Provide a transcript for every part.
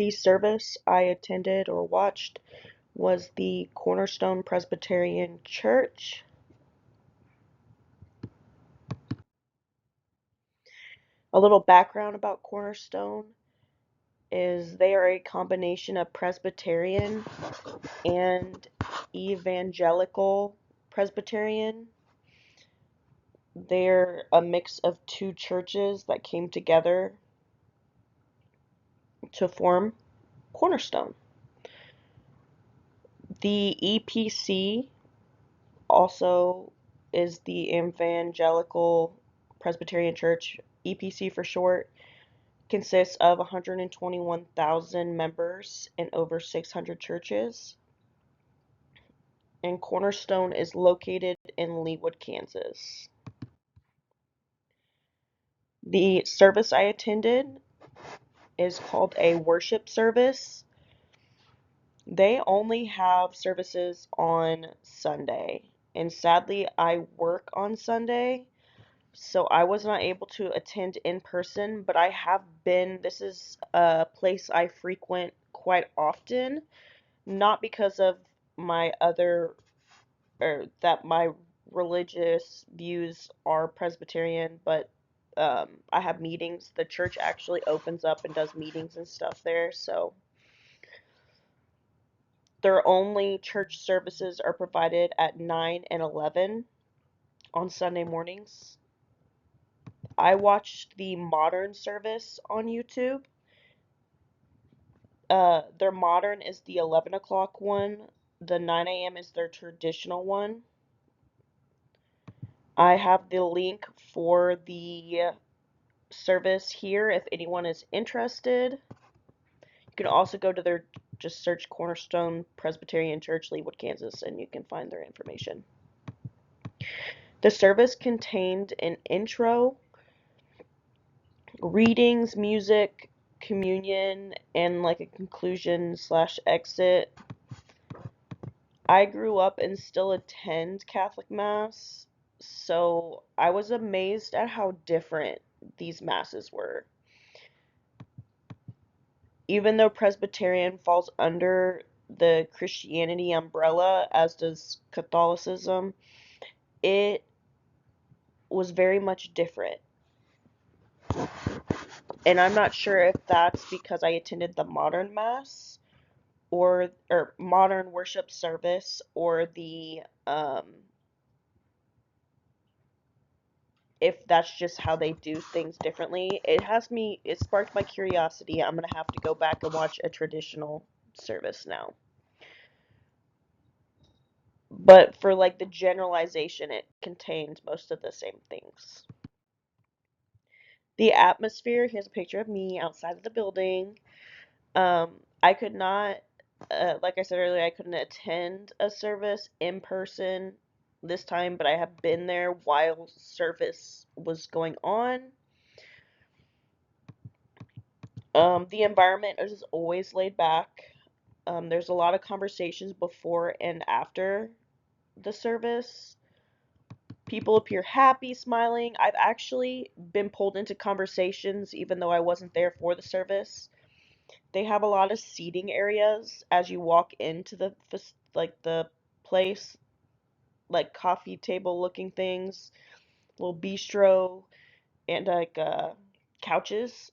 The service I attended or watched was the Cornerstone Presbyterian Church. A little background about Cornerstone is they are a combination of Presbyterian and Evangelical Presbyterian. They're a mix of two churches that came together to form Cornerstone. The EPC also is the Evangelical Presbyterian Church. EPC for short consists of 121,000 members in over 600 churches. And Cornerstone is located in Leawood, Kansas. The service I attended is called a worship service. They only have services on Sunday, and sadly, I work on Sunday, so I was not able to attend in person, but I have been. This is a place I frequent quite often, not because of my other, or that my religious views are Presbyterian, but I have meetings. The church actually opens up and does meetings and stuff there, so their only church services are provided at 9 and 11 on Sunday mornings. I watched the modern service on YouTube. Their modern is the 11 o'clock one. The 9 a.m. is their traditional one. I have the link for the service here if anyone is interested. You can also go to their, just search Cornerstone Presbyterian Church, Leawood, Kansas, and you can find their information. The service contained an intro, readings, music, communion, and like a conclusion slash exit. I grew up and still attend Catholic Mass, so I was amazed at how different these masses were. Even though Presbyterian falls under the Christianity umbrella, as does Catholicism, it was very much different. And I'm not sure if that's because I attended the modern Mass or modern worship service, or the if that's just how they do things differently. It sparked my curiosity. I'm gonna have to go back and watch a traditional service now. But for like the generalization, it contained most of the same things. The atmosphere, here's a picture of me outside of the building. I could not, like I said earlier, I couldn't attend a service in person this time, but I have been there while service was going on. The environment is always laid back. There's a lot of conversations before and after the service. People appear happy, smiling. I've actually been pulled into conversations even though I wasn't there for the service. They have a lot of seating areas as you walk into the place, like coffee table looking things, little bistro, and like couches.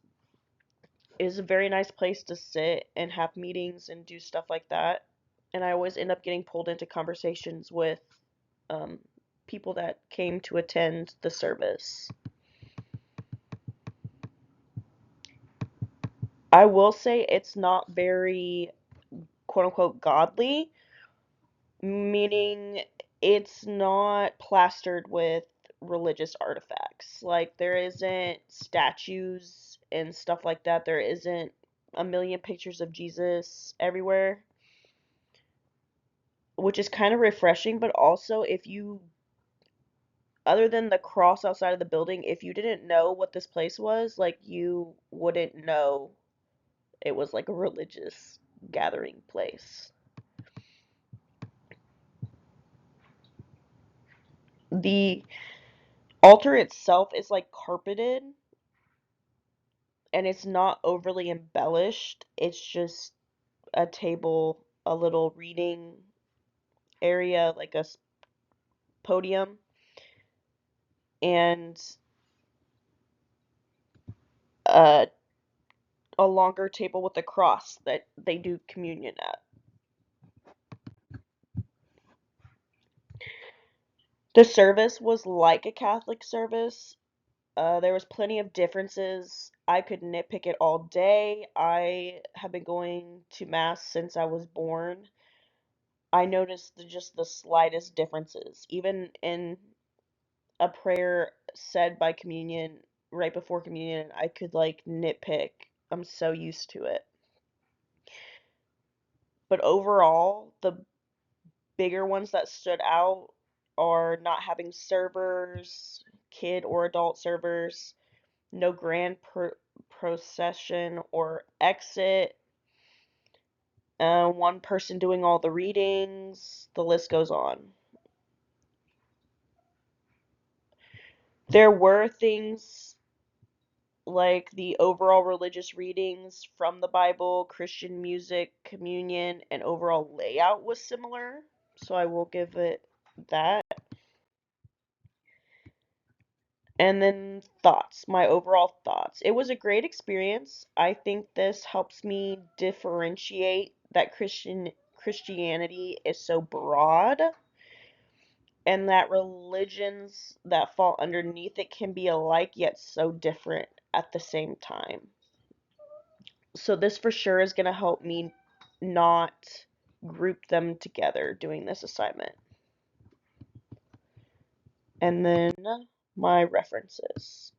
It is a very nice place to sit and have meetings and do stuff like that. And I always end up getting pulled into conversations with um, people that came to attend the service. I will say it's not very quote unquote godly, meaning it's not plastered with religious artifacts. Like, there isn't statues and stuff like that. There isn't a million pictures of Jesus everywhere, which is kind of refreshing. But also, if you, other than the cross outside of the building, if you didn't know what this place was, like, you wouldn't know it was like a religious gathering place. The altar itself is like carpeted, and it's not overly embellished. It's just a table, a little reading area, like a podium, and a, a longer table with a cross that they do communion at. The service was like a Catholic service. There was plenty of differences. I could nitpick it all day. I have been going to mass since I was born. I noticed just the slightest differences. Even in a prayer said by communion, right before communion, I could like nitpick. I'm so used to it. But overall, the bigger ones that stood out are not having servers, kid or adult servers, no grand procession or exit, one person doing all the readings, the list goes on. There were things like the overall religious readings from the Bible, Christian music, communion, and overall layout was similar, so I will give it that. And then thoughts, my overall thoughts. It was a great experience. I think this helps me differentiate that Christianity is so broad and that religions that fall underneath it can be alike yet so different at the same time. So this for sure is going to help me not group them together doing this assignment. And then my references.